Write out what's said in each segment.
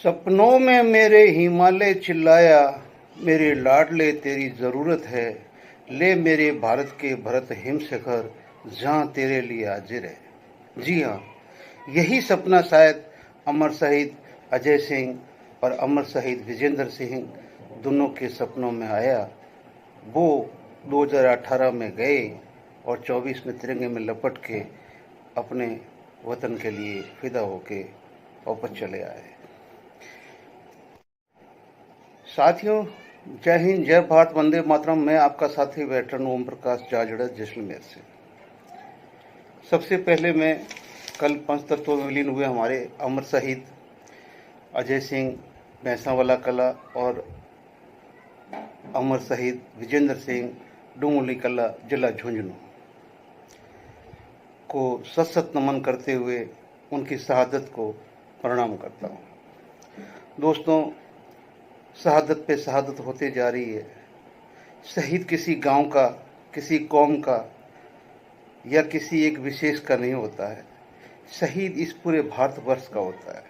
सपनों में मेरे हिमालय चिल्लाया, मेरे लाडले तेरी ज़रूरत है। ले मेरे भारत के भरत हिम शिखर, जहाँ तेरे लिए हाजिर है। जी हाँ, यही सपना शायद अमर शहीद अजय सिंह और अमर शहीद विजेंद्र सिंह दोनों के सपनों में आया। वो 2018 में गए और 24 में तिरंगे में लपट के अपने वतन के लिए फिदा होके वापस चले आए। साथियों, जय हिंद, जय भारत, वंदे मातरम। मैं आपका साथी वेटरन ओम प्रकाश जाजड़ा, जैसलमेर से। सबसे पहले मैं कल पंचतत्व में विलीन हुए हमारे अमर शहीद अजय सिंह भैंसावाला कला और अमर शहीद विजेंद्र सिंह डुंगली कला जिला झुंझुनू को सत सत नमन करते हुए उनकी शहादत को प्रणाम करता हूँ। दोस्तों, शहादत पे शहादत होते जा रही है। शहीद किसी गांव का, किसी कौम का या किसी एक विशेष का नहीं होता है। शहीद इस पूरे भारतवर्ष का होता है।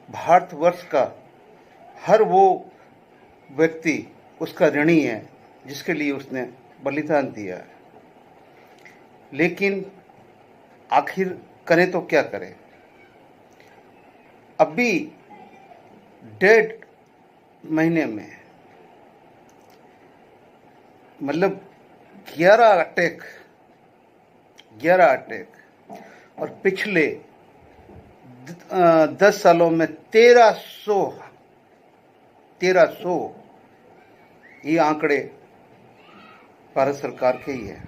भारतवर्ष का हर वो व्यक्ति उसका ऋणी है जिसके लिए उसने बलिदान दिया है। लेकिन आखिर करें तो क्या करें। अभी 1.5 महीने में मतलब 11 अटैक और पिछले 10 सालों में 1300 ये आंकड़े भारत सरकार के ही है।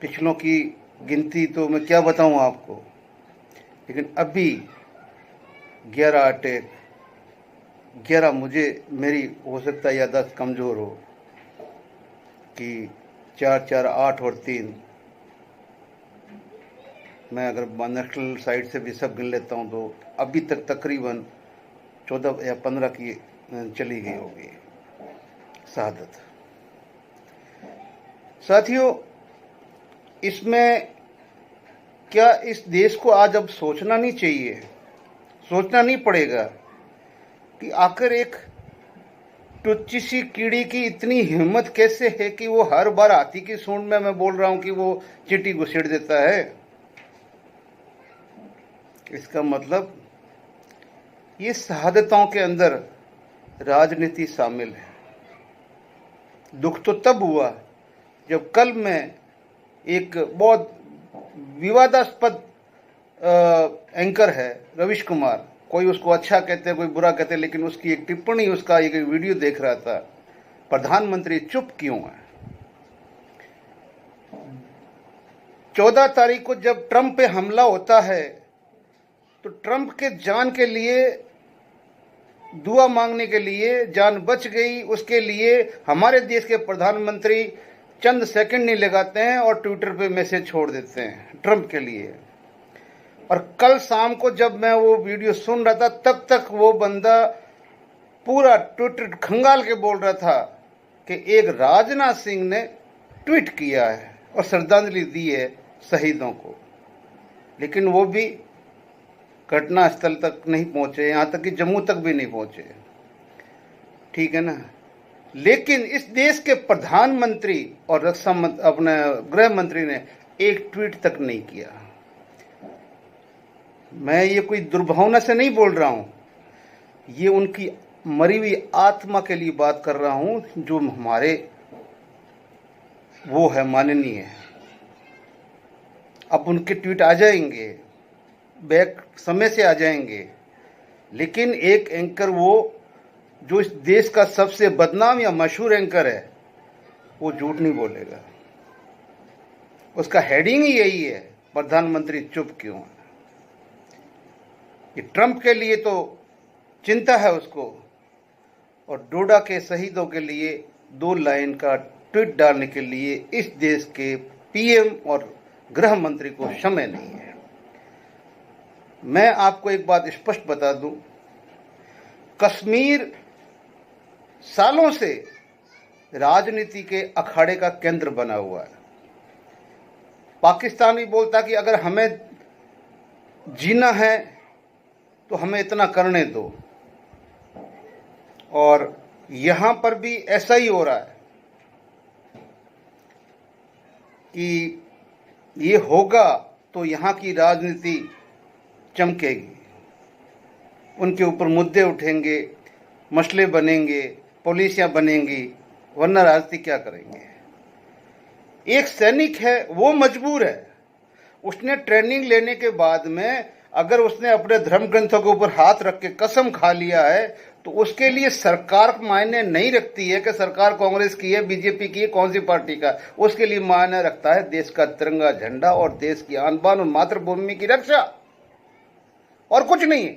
पिछलों की गिनती तो मैं क्या बताऊं आपको, लेकिन अभी 11 अटैक, 11 मुझे मेरी हो सकता है याददाश्त कमज़ोर हो कि 4 4 8 और 3, मैं अगर नेशनल साइड से भी सब गिन लेता हूँ तो अभी तक तकरीबन 14 या 15 की चली गई होगी शहादत। साथियों, इसमें क्या इस देश को आज अब सोचना नहीं चाहिए, सोचना नहीं पड़ेगा कि आखिर एक टुच्ची सी कीड़ी की इतनी हिम्मत कैसे है कि वो हर बार हाथी की सूंड में मैं बोल रहा हूं कि वो चींटी घुसेड़ देता है। इसका मतलब ये शहादतों के अंदर राजनीति शामिल है। दुख तो तब हुआ जब कल मैं एक बहुत विवादास्पद एंकर है रविश कुमार, कोई उसको अच्छा कहते हैं कोई बुरा कहते हैं, लेकिन उसकी एक टिप्पणी, उसका एक वीडियो देख रहा था, प्रधानमंत्री चुप क्यों है। 14 तारीख को जब ट्रंप पे हमला होता है तो ट्रंप के जान के लिए दुआ मांगने के लिए, जान बच गई उसके लिए हमारे देश के प्रधानमंत्री चंद सेकंड नहीं लगाते हैं और ट्विटर पे मैसेज छोड़ देते हैं ट्रंप के लिए। और कल शाम को जब मैं वो वीडियो सुन रहा था तब तक वो बंदा पूरा ट्विटर खंगाल के बोल रहा था कि एक राजनाथ सिंह ने ट्वीट किया है और श्रद्धांजलि दी है शहीदों को, लेकिन वो भी घटना स्थल तक नहीं पहुंचे, यहां तक कि जम्मू तक भी नहीं पहुंचे। ठीक है ना। लेकिन इस देश के प्रधानमंत्री और अपने गृह मंत्री ने एक ट्वीट तक नहीं किया। मैं ये कोई दुर्भावना से नहीं बोल रहा हूं, ये उनकी मरी हुई आत्मा के लिए बात कर रहा हूं, जो हमारे वो है माननीय। अब उनके ट्वीट आ जाएंगे, बैक समय से आ जाएंगे, लेकिन एक एंकर वो जो इस देश का सबसे बदनाम या मशहूर एंकर है वो झूठ नहीं बोलेगा। उसका हेडिंग ही यही है, प्रधानमंत्री चुप क्यों है। ये ट्रंप के लिए तो चिंता है उसको, और डोडा के शहीदों के लिए 2 लाइन का ट्वीट डालने के लिए इस देश के पीएम और गृह मंत्री को समय नहीं है। मैं आपको एक बात स्पष्ट बता दूं, कश्मीर सालों से राजनीति के अखाड़े का केंद्र बना हुआ है। पाकिस्तान भी बोलता कि अगर हमें जीना है तो हमें इतना करने दो। और यहां पर भी ऐसा ही हो रहा है कि ये होगा तो यहां की राजनीति चमकेगी, उनके ऊपर मुद्दे उठेंगे, मसले बनेंगे, पॉलिसियां बनेंगी, वरना राजनीति क्या करेंगे। एक सैनिक है, वो मजबूर है, उसने ट्रेनिंग लेने के बाद में अगर उसने अपने धर्म ग्रंथों के ऊपर हाथ रख के कसम खा लिया है तो उसके लिए सरकार मायने नहीं रखती है कि सरकार कांग्रेस की है, बीजेपी की है, कौन सी पार्टी का। उसके लिए मायने रखता है देश का तिरंगा झंडा और देश की आन बान और मातृभूमि की रक्षा, और कुछ नहीं है।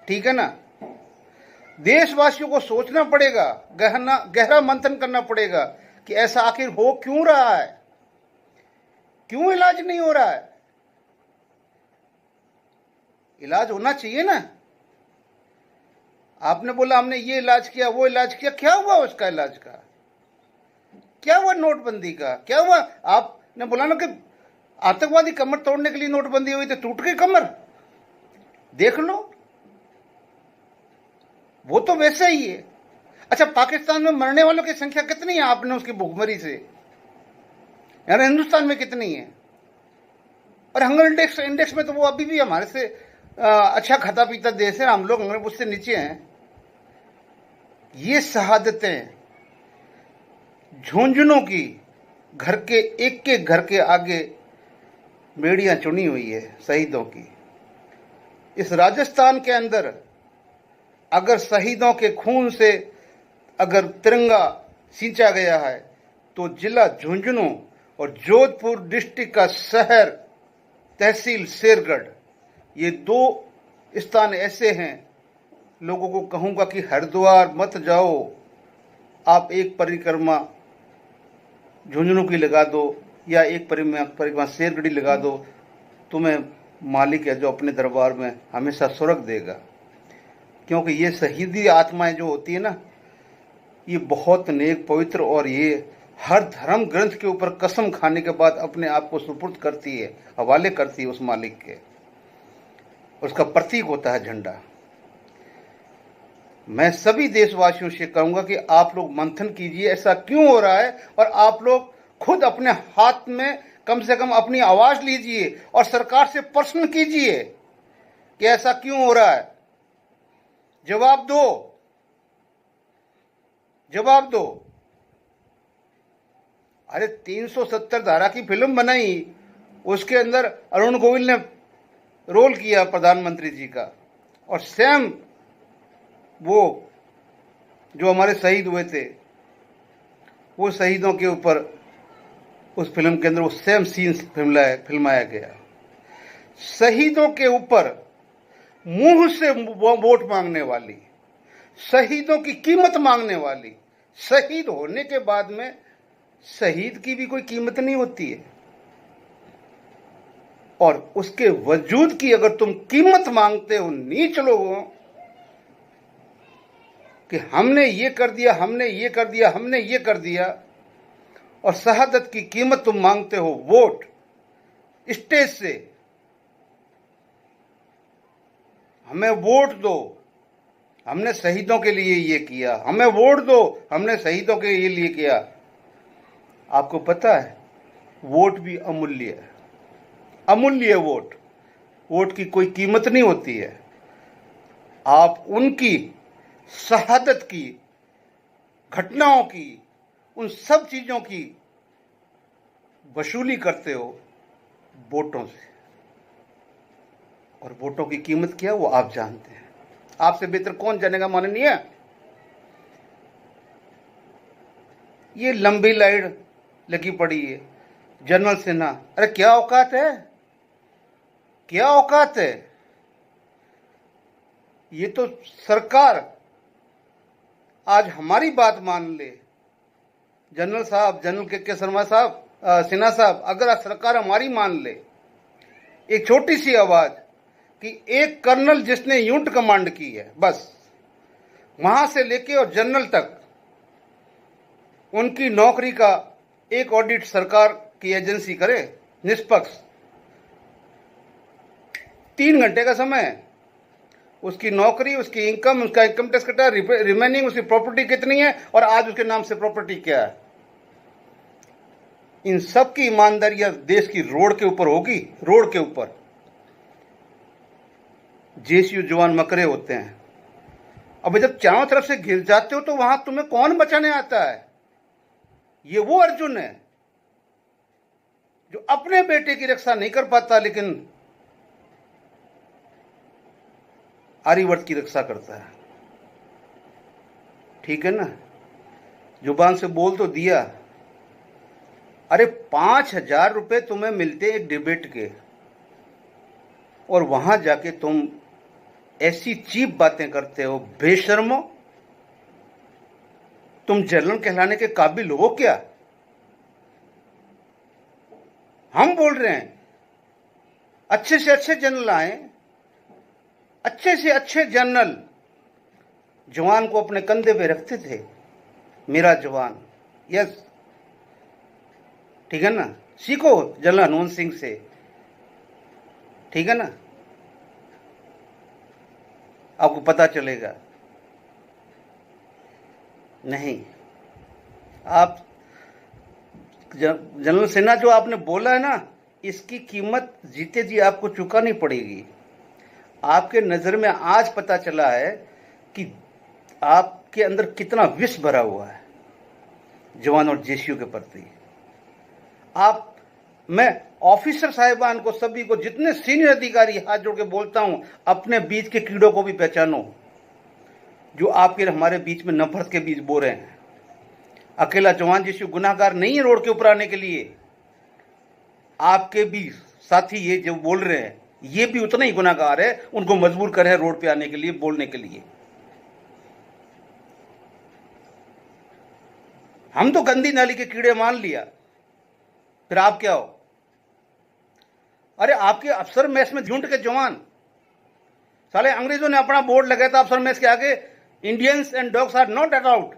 ठीक है ना। देशवासियों को सोचना पड़ेगा, गहरा मंथन करना पड़ेगा कि ऐसा आखिर हो क्यों रहा है, क्यों इलाज नहीं हो रहा है। इलाज होना चाहिए ना। आपने बोला हमने ये इलाज किया, वो इलाज किया, क्या हुआ उसका इलाज का? क्या हुआ नोटबंदी का? क्या हुआ? आपने बोला ना कि आतंकवादी कमर तोड़ने के लिए नोटबंदी हुई तो टूट गई कमर, देख लो, वो तो वैसे ही है। अच्छा, पाकिस्तान में मरने वालों की संख्या कितनी है आपने उसकी भूखमरी से, यानी हिंदुस्तान में कितनी है? और हंगर इंडेक्स में तो वो अभी भी हमारे से अच्छा खाता पीता देश है, हम लोग हंगर उससे नीचे हैं। ये शहादतें झुंझुनों की घर के एक घर के आगे बेड़ियां चुनी हुई है शहीदों की। इस राजस्थान के अंदर अगर शहीदों के खून से अगर तिरंगा सींचा गया है तो जिला झुंझुनू और जोधपुर डिस्ट्रिक्ट का शहर तहसील शेरगढ़, ये दो स्थान ऐसे हैं। लोगों को कहूंगा कि हरिद्वार मत जाओ, आप एक परिक्रमा झुंझुनू की लगा दो या एक परिक्रमा शेरगढ़ी लगा दो, तुम्हें मालिक है जो अपने दरबार में हमेशा स्वर्ग देगा। क्योंकि ये शहीदी आत्माएं जो होती है ना, ये बहुत नेक पवित्र, और ये हर धर्म ग्रंथ के ऊपर कसम खाने के बाद अपने आप को सुपुर्द करती है, हवाले करती है उस मालिक के। उसका प्रतीक होता है झंडा। मैं सभी देशवासियों से कहूंगा कि आप लोग मंथन कीजिए ऐसा क्यों हो रहा है, और आप लोग खुद अपने हाथ में कम से कम अपनी आवाज लीजिए और सरकार से प्रश्न कीजिए कि ऐसा क्यों हो रहा है। जवाब दो, जवाब दो। अरे 370 धारा की फिल्म बनाई, उसके अंदर अरुण गोविल ने रोल किया प्रधानमंत्री जी का, और सेम वो जो हमारे शहीद हुए थे वो शहीदों के ऊपर उस फिल्म के अंदर वो सेम सीन फिल्माया गया। शहीदों के ऊपर मुंह से वोट मांगने वाली, शहीदों की कीमत मांगने वाली, शहीद होने के बाद में शहीद की भी कोई कीमत नहीं होती है, और उसके वजूद की अगर तुम कीमत मांगते हो नीच लोगों कि हमने ये कर दिया, हमने ये कर दिया, हमने ये कर दिया, और शहादत की कीमत तुम मांगते हो वोट स्टेज से, हमें वोट दो, हमने शहीदों के लिए ये किया, हमें वोट दो, हमने शहीदों के लिए किया। आपको पता है वोट भी अमूल्य है, अमूल्य है वोट। वोट की कोई कीमत नहीं होती है। आप उनकी शहादत की, घटनाओं की, उन सब चीजों की वसूली करते हो वोटों से, और वोटों की कीमत क्या है वो आप जानते हैं। आपसे बेहतर कौन जानेगा माननीय। ये लंबी लाइन लगी पड़ी है। जनरल सिन्हा, अरे क्या औकात है, क्या औकात है। ये तो सरकार आज हमारी बात मान ले। जनरल साहब, जनरल के शर्मा साहब, सिन्हा साहब, अगर सरकार हमारी मान ले, एक छोटी सी आवाज कि एक कर्नल जिसने यूनिट कमांड की है, बस वहां से लेके और जनरल तक उनकी नौकरी का एक ऑडिट सरकार की एजेंसी करे, निष्पक्ष। 3 घंटे का समय है। उसकी नौकरी, उसकी इनकम, उसका इनकम टैक्स कटा, रिमेनिंग उसकी प्रॉपर्टी कितनी है और आज उसके नाम से प्रॉपर्टी क्या है। इन सब की ईमानदारी देश की रोड के ऊपर होगी। रोड के ऊपर जेसीयू जवान मकरे होते हैं। अब जब चारों तरफ से घिर जाते हो तो वहां तुम्हें कौन बचाने आता है? ये वो अर्जुन है जो अपने बेटे की रक्षा नहीं कर पाता लेकिन आर्यवर्त की रक्षा करता है। ठीक है ना? जुबान से बोल तो दिया। अरे 5,000 रुपए तुम्हें मिलते एक डिबेट के, और वहां जाके तुम ऐसी चीप बातें करते हो। बेशर्मो, तुम जनरल कहलाने के काबिल हो क्या? हम बोल रहे हैं अच्छे से अच्छे जनरल आए, अच्छे से अच्छे जनरल जवान को अपने कंधे पे रखते थे। मेरा जवान, यस, ठीक है ना? सीखो जनरल हनुमंत सिंह से, ठीक है ना? आपको पता चलेगा। नहीं, आप जनरल सेना जो आपने बोला है ना, इसकी कीमत जीते जी आपको चुकानी पड़ेगी। आपके नजर में आज पता चला है कि आपके अंदर कितना विष भरा हुआ है जवान और जेसीयू के प्रति। मैं ऑफिसर साहिबान को, सभी को, जितने सीनियर अधिकारी, हाथ जोड़ के बोलता हूं, अपने बीच के कीड़ों को भी पहचानो जो आपके हमारे बीच में नफरत के बीज बो रहे हैं। अकेला जवान जेसीयू गुनाहगार नहीं है रोड के ऊपर आने के लिए। आपके भी साथी ये जो बोल रहे हैं ये भी उतना ही गुनाहगार है। उनको मजबूर करे रोड पे आने के लिए, बोलने के लिए। हम तो गंदी नाली के कीड़े मान लिया, फिर आप क्या हो? अरे आपके अफसर मैस में झुंड के जवान, साले अंग्रेजों ने अपना बोर्ड लगाया था अफसर मैस के आगे, Indians and dogs are not allowed,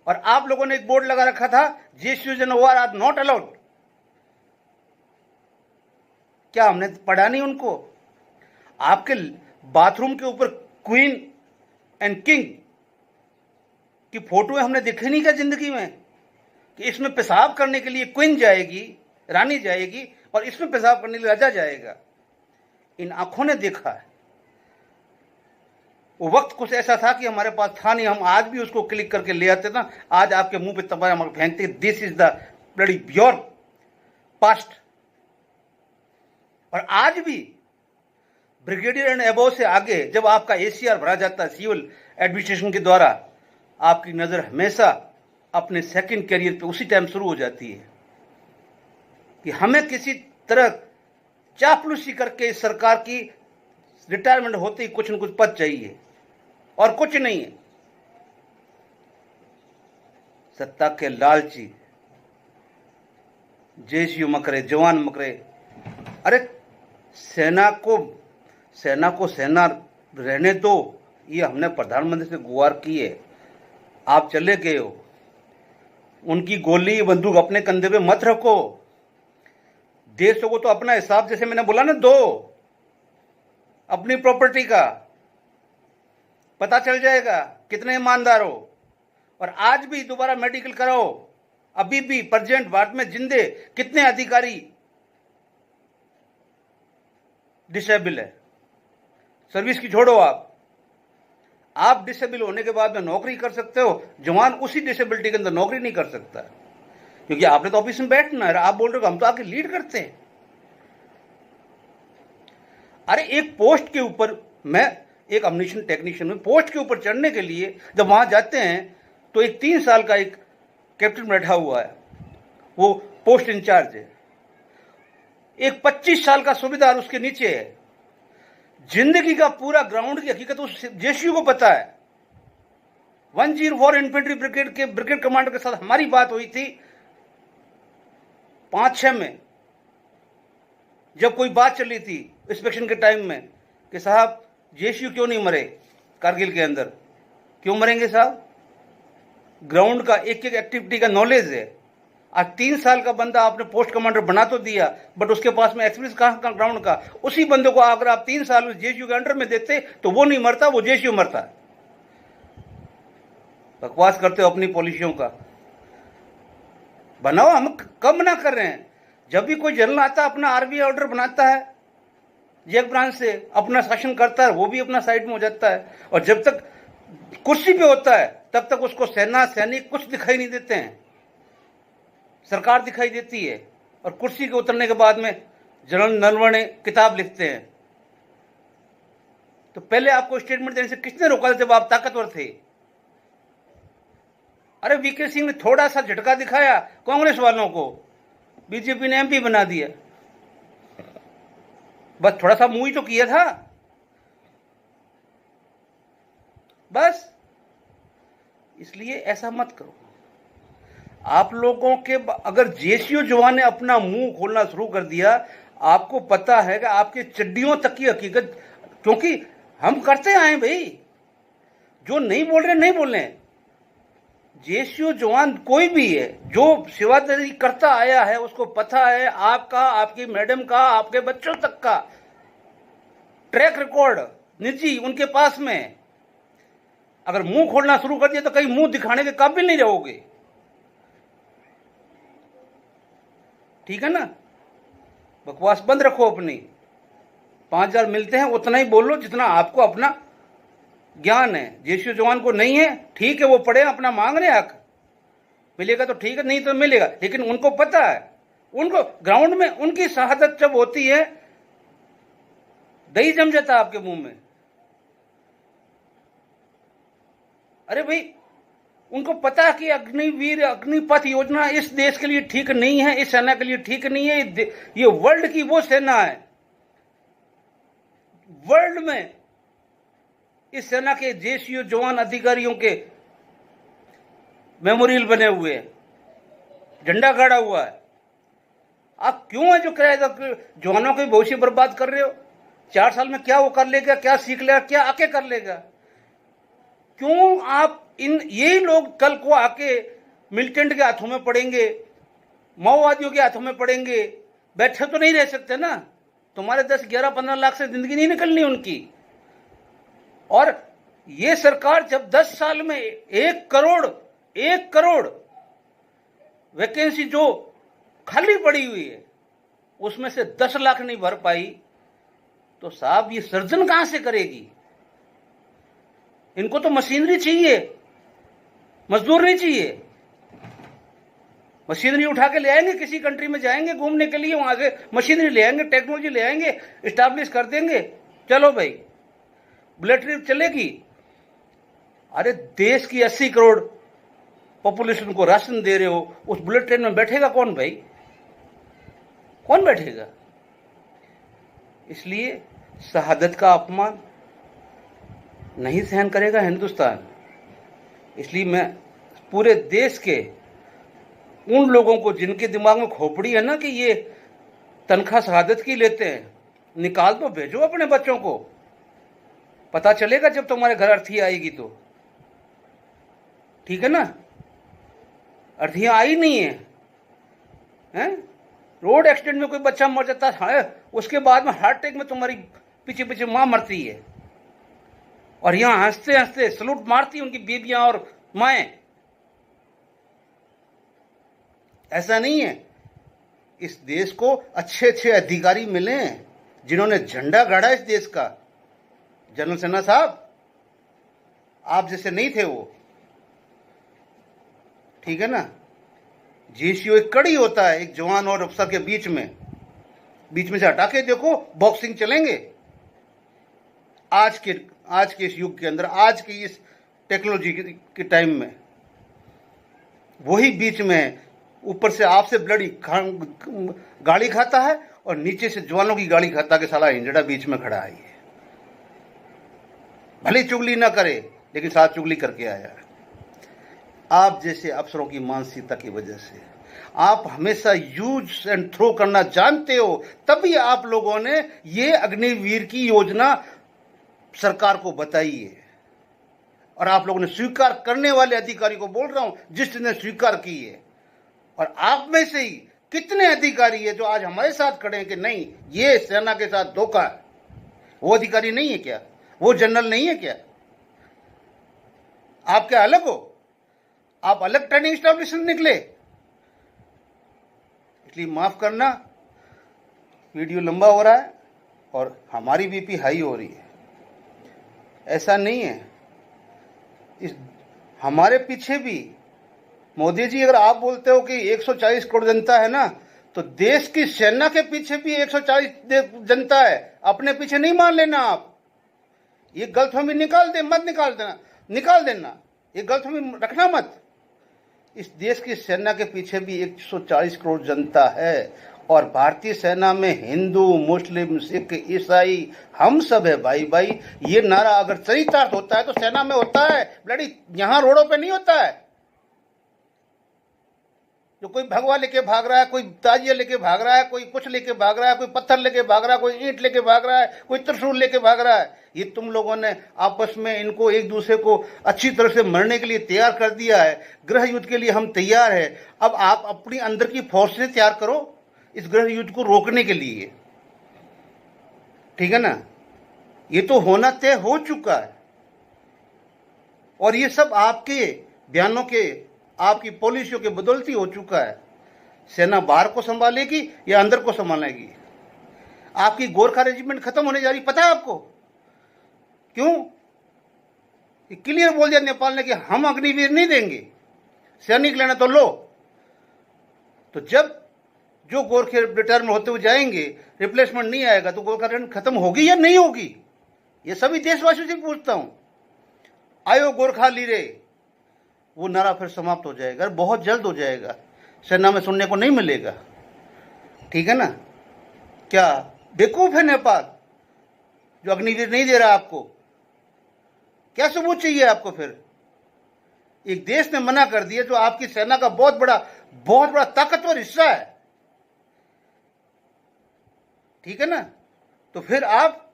और आप लोगों ने एक बोर्ड लगा रखा था JCO and OR are not allowed. क्या हमने पढ़ा नहीं उनको? आपके बाथरूम के ऊपर क्वीन एंड किंग की फोटो हमने देखी नहीं क्या जिंदगी में? कि इसमें पेशाब करने के लिए क्वीन जाएगी, रानी जाएगी, और इसमें पेशाब करने के लिए राजा जाएगा। इन आंखों ने देखा है। वो वक्त कुछ ऐसा था कि हमारे पास था नहीं, हम आज भी उसको क्लिक करके ले आते ना, आज आपके मुंह पे तबाह हम फेंकते। This is the bloody pure past. और आज भी ब्रिगेडियर एंड एबोव से आगे जब आपका एसीआर भरा जाता है सिविल एडमिनिस्ट्रेशन के द्वारा, आपकी नजर हमेशा अपने सेकंड कैरियर पे उसी टाइम शुरू हो जाती है कि हमें किसी तरह चापलूसी करके इस सरकार की रिटायरमेंट होते ही कुछ न कुछ पद चाहिए, और कुछ नहीं है। सत्ता के लालची जेसीयू मकरे, जवान मकरे। अरे सेना को सेना रहने दो, ये हमने प्रधानमंत्री से गुहार की है। आप चले गए हो, उनकी गोली बंदूक अपने कंधे पे मत रखो। देशों को तो अपना हिसाब, जैसे मैंने बोला ना, दो अपनी प्रॉपर्टी का पता चल जाएगा कितने ईमानदार हो। और आज भी दोबारा मेडिकल कराओ, अभी भी प्रेजेंट भारत में जिंदे कितने अधिकारी डिसेबल है। सर्विस की छोड़ो, आप डिसेबल होने के बाद में नौकरी कर सकते हो, जवान उसी डिसेबिलिटी के अंदर नौकरी नहीं कर सकता, क्योंकि आपने तो ऑफिस में बैठना है। आप बोल रहे हो हम तो आके लीड करते हैं। अरे एक पोस्ट के ऊपर, मैं एक अम्युनिशन टेक्नीशियन में पोस्ट के ऊपर चढ़ने के लिए जब वहां जाते हैं तो एक 3 साल का एक कैप्टन बैठा हुआ है, वो पोस्ट इंचार्ज है। एक 25 साल का सूबेदार उसके नीचे है। जिंदगी का पूरा ग्राउंड की हकीकत उस जेसीयू को पता है। 104 इन्फेंट्री ब्रिगेड के ब्रिगेड कमांडर के साथ हमारी बात हुई थी 5-6 में, जब कोई बात चली थी इंस्पेक्शन के टाइम में कि साहब जेसीयू क्यों नहीं मरे कारगिल के अंदर। क्यों मरेंगे साहब? ग्राउंड का एक एक एक्टिविटी का नॉलेज है। आज 3 साल का बंदा आपने पोस्ट कमांडर बना तो दिया, बट उसके पास में एक्सपीरियंस कहां का ग्राउंड का। उसी बंदे को अगर आप 3 साल जेएसयू के अंडर में देते तो वो नहीं मरता, वो जेएसयू मरता। बकवास करते हो अपनी पॉलिसियों का, बनाओ, हम कम ना कर रहे हैं। जब भी कोई जनरल आता है अपना आरबीआई ऑर्डर बनाता है, एक ब्रांच से अपना शासन करता है, वो भी अपना साइड में हो जाता है। और जब तक कुर्सी पे होता है तब तक उसको सेना सैनिक कुछ दिखाई नहीं देते हैं, सरकार दिखाई देती है। और कुर्सी के उतरने के बाद में जनरल नरवणे किताब लिखते हैं। तो पहले आपको स्टेटमेंट देने से किसने रोका था जब आप ताकतवर थे? अरे वीके सिंह ने थोड़ा सा झटका दिखाया कांग्रेस वालों को, बीजेपी ने एमपी बना दिया। बस थोड़ा सा मुंह ही तो किया था, बस। इसलिए ऐसा मत करो। आप लोगों के अगर जेएसयू जवान ने अपना मुंह खोलना शुरू कर दिया, आपको पता है कि आपकी चड्डियों तक की हकीकत, क्योंकि हम करते आए भाई, जो नहीं बोल रहे नहीं बोल रहे। जेएसयू जवान कोई भी है जो सेवादारी करता आया है, उसको पता है आपका, आपकी मैडम का, आपके बच्चों तक का ट्रैक रिकॉर्ड निजी उनके पास में। अगर मुंह खोलना शुरू कर दिया तो कहीं मुंह दिखाने के काबिल नहीं रहोगे, ठीक है ना? बकवास बंद रखो अपनी। 5,000 मिलते हैं उतना ही बोलो जितना आपको अपना ज्ञान है। जेएसयू जवान को नहीं है, ठीक है, वो पढ़े अपना मांग रहे हक, मिलेगा तो ठीक है, नहीं तो मिलेगा। लेकिन उनको पता है, उनको ग्राउंड में उनकी शहादत जब होती है दही जम जाता है आपके मुंह में। अरे भाई, उनको पता है कि अग्निवीर अग्निपथ योजना इस देश के लिए ठीक नहीं है, इस सेना के लिए ठीक नहीं है। ये वर्ल्ड की वो सेना है, वर्ल्ड में इस सेना के जेएसयू जवान अधिकारियों के मेमोरियल बने हुए हैं, झंडा गाड़ा हुआ है। आप क्यों है जो किराएदार जवानों के भविष्य बर्बाद कर रहे हो? 4 साल में क्या वो कर लेगा, क्या सीख लेगा, क्या आके कर लेगा? क्यों आप यही लोग कल को आके मिलिटेंट के हाथों में पड़ेंगे, माओवादियों के हाथों में पड़ेंगे? बैठे तो नहीं रह सकते ना, तुम्हारे 10, 11, 15 लाख से जिंदगी नहीं निकलनी उनकी। और ये सरकार जब 10 साल में 1 करोड़ वैकेंसी जो खाली पड़ी हुई है उसमें से 10 लाख नहीं भर पाई, तो साहब ये सर्जन कहां से करेगी? इनको तो मशीनरी चाहिए, मजदूर नहीं चाहिए। मशीनरी उठा के ले आएंगे, किसी कंट्री में जाएंगे घूमने के लिए, वहां से मशीनरी ले आएंगे, टेक्नोलॉजी ले आएंगे, स्टैब्लिश कर देंगे, चलो भाई बुलेट ट्रेन चलेगी। अरे देश की 80 करोड़ पॉपुलेशन को राशन दे रहे हो, उस बुलेट ट्रेन में बैठेगा कौन भाई? कौन बैठेगा? इसलिए शहादत का अपमान नहीं सहन करेगा हिंदुस्तान। इसलिए मैं पूरे देश के उन लोगों को जिनके दिमाग में खोपड़ी है ना कि ये तनख्वाह शहादत की लेते हैं, निकाल दो, भेजो अपने बच्चों को। पता चलेगा जब तुम्हारे घर अर्थी आएगी तो, ठीक है ना? अर्थियां आई नहीं है, हैं? रोड एक्सीडेंट में कोई बच्चा मर जाता है, उसके बाद में हार्ट अटैक में तुम्हारी पीछे पीछे मां मरती है, और यहां हंसते हंसते सलूट मारती उनकी बीबियां और माएं। ऐसा नहीं है। इस देश को अच्छे अच्छे अधिकारी मिले हैं जिन्होंने झंडा गाड़ा इस देश का। जनरल सिन्हा साहब, आप जैसे नहीं थे वो, ठीक है ना? जेएसयू एक कड़ी होता है एक जवान और अफसर के बीच में से हटा के देखो, बॉक्सिंग चलेंगे। आज के इस युग के अंदर, आज की इस टेक्नोलॉजी के टाइम में वही बीच में ऊपर से आपसे ब्लडी गाड़ी खाता है और नीचे से जवानों की गाड़ी खाता के साला हिंजड़ा बीच में खड़ा है। भले चुगली ना करे लेकिन साथ चुगली करके आया है। आप जैसे अफसरों की मानसिकता की वजह से आप हमेशा यूज एंड थ्रो करना जानते हो, तभी आप लोगों ने ये अग्निवीर की योजना सरकार को बताई है। और आप लोगों ने स्वीकार करने वाले अधिकारी को बोल रहा हूं, जिसने स्वीकार की है, और आप में से ही कितने अधिकारी है जो आज हमारे साथ खड़े हैं कि नहीं, ये सेना के साथ धोखा है? वो अधिकारी नहीं है क्या? वो जनरल नहीं है क्या? आप क्या अलग हो? आप अलग ट्रेनिंग एस्टेब्लिशमेंट निकले? इसलिए माफ करना, वीडियो लंबा हो रहा है और हमारी बीपी हाई हो रही है। ऐसा नहीं है, इस हमारे पीछे भी मोदी जी, अगर आप बोलते हो कि 140 करोड़ जनता है ना, तो देश की सेना के पीछे भी 140 जनता है। अपने पीछे नहीं मान लेना आप। ये गलतफहमी निकाल देना, ये गलतफहमी रखना मत। इस देश की सेना के पीछे भी 140 करोड़ जनता है और भारतीय सेना में हिंदू, मुस्लिम, सिख, ईसाई हम सब है भाई भाई। ये नारा अगर चरितार्थ होता है तो सेना में होता है, ब्लडी यहां रोडों पे नहीं होता है। जो कोई भगवा लेके भाग रहा है, कोई ताजिया लेके भाग रहा है, कोई कुछ लेके भाग रहा है, कोई पत्थर लेके भाग रहा है, कोई ईंट लेके भाग रहा है, कोई त्रिशूल लेके भाग रहा है, ये तुम लोगों ने आपस में इनको एक दूसरे को अच्छी तरह से मरने के लिए तैयार कर दिया है। गृह युद्ध के लिए हम तैयार है। अब आप अपनी अंदर की फोर्सें तैयार करो इस गृह युद्ध को रोकने के लिए, ठीक है ना? ये तो होना तय हो चुका है और ये सब आपके बयानों के, आपकी पॉलिसियों के बदौलती हो चुका है। सेना बाहर को संभालेगी या अंदर को संभालेगी? आपकी गोरखा रेजिमेंट खत्म होने जा रही, पता है आपको क्यों? क्लियर बोल दिया नेपाल ने कि हम अग्निवीर नहीं देंगे, सैनिक लेना तो लो। तो जब जो गोरखे रिटर्न होते हुए जाएंगे, रिप्लेसमेंट नहीं आएगा, तो गोरखा रेजिमेंट खत्म होगी या नहीं होगी? ये सभी देशवासियों से पूछता हूं। आयो गोरखा लीरे, वो नारा फिर समाप्त हो जाएगा, बहुत जल्द हो जाएगा, सेना में सुनने को नहीं मिलेगा, ठीक है ना? क्या बेवकूफ है नेपाल जो अग्निवीर नहीं दे रहा आपको? क्या सबूत चाहिए आपको? फिर एक देश ने मना कर दिया जो आपकी सेना का बहुत बड़ा ताकतवर हिस्सा है, ठीक है ना? तो फिर आप,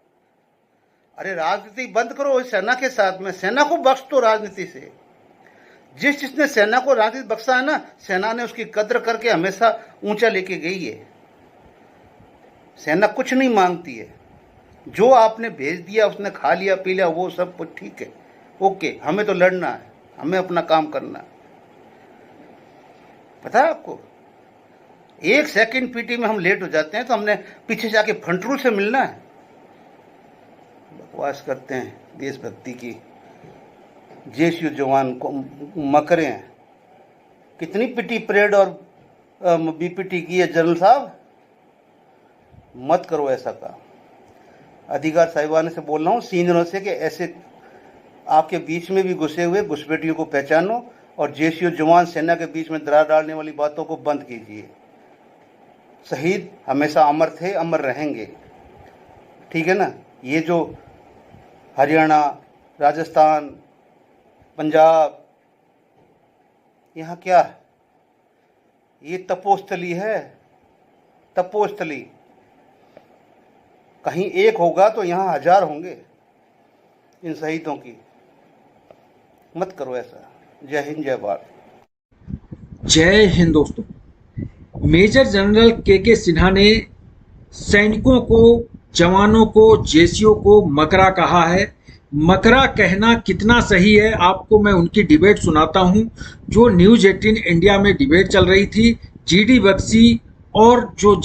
अरे राजनीति बंद करो इस सेना के साथ में, सेना को बख्श दो राजनीति से। जिसने सेना को राजनीति बख्शा है ना, सेना ने उसकी कद्र करके हमेशा ऊंचा लेके गई है। सेना कुछ नहीं मांगती है, जो आपने भेज दिया उसने खा लिया पी लिया, वो सब कुछ ठीक है, ओके। हमें तो लड़ना है, हमें अपना काम करना है। पता है आपको, एक सेकंड पीटी में हम लेट हो जाते हैं तो हमने पीछे जाके फ्रंट रूट से मिलना है। बकवास करते हैं देशभक्ति की, जेसीयू जवान को मकरे हैं। कितनी पिटी परेड और बीपीटी की है जनरल साहब? मत करो ऐसा काम। अधिकार साहिबान से बोल रहा हूँ, सीनियरों से, कि ऐसे आपके बीच में भी घुसे हुए घुसपैठियों को पहचानो और जेसीयू जवान सेना के बीच में दरार डालने वाली बातों को बंद कीजिए। शहीद हमेशा अमर थे, अमर रहेंगे, ठीक है ना? ये जो हरियाणा, राजस्थान, पंजाब, यहाँ क्या है? ये तपोस्थली है, तपोस्थली। कहीं एक होगा तो यहाँ 1000 होंगे इन शहीदों की। मत करो ऐसा। जय हिंद, जय भारत। जय हिंद दोस्तों। मेजर जनरल के सिन्हा ने सैनिकों को, जवानों को, जेसीओ को मकरा कहा है। मकरा कहना कितना सही है, आपको मैं उनकी डिबेट सुनाता हूं जो न्यूज़ 18 इंडिया में डिबेट चल रही थी। जीडी बख्शी और जो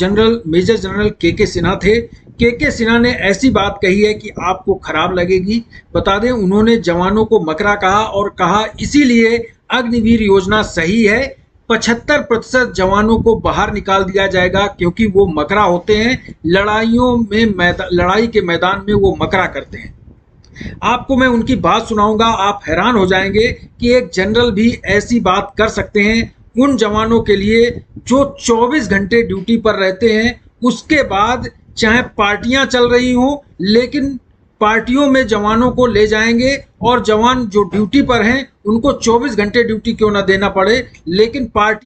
मेजर जनरल के सिन्हा थे, के सिन्हा ने ऐसी बात कही है कि आपको खराब लगेगी। बता दें, उन्होंने जवानों को मकरा कहा और कहा इसीलिए अग्निवीर योजना सही है। 75% जवानों को बाहर निकाल दिया जाएगा क्योंकि वो मकरा होते हैं, लड़ाई के मैदान में वो मकरा करते हैं। आपको मैं उनकी बात सुनाऊंगा, आप हैरान हो जाएंगे कि एक जनरल भी ऐसी बात कर सकते हैं उन जवानों के लिए जो 24 घंटे ड्यूटी पर रहते हैं। उसके बाद चाहे पार्टियां चल रही हों, लेकिन पार्टियों में जवानों को ले जाएंगे और जवान जो ड्यूटी पर हैं उनको 24 घंटे ड्यूटी क्यों ना देना पड़े, लेकिन पार्टी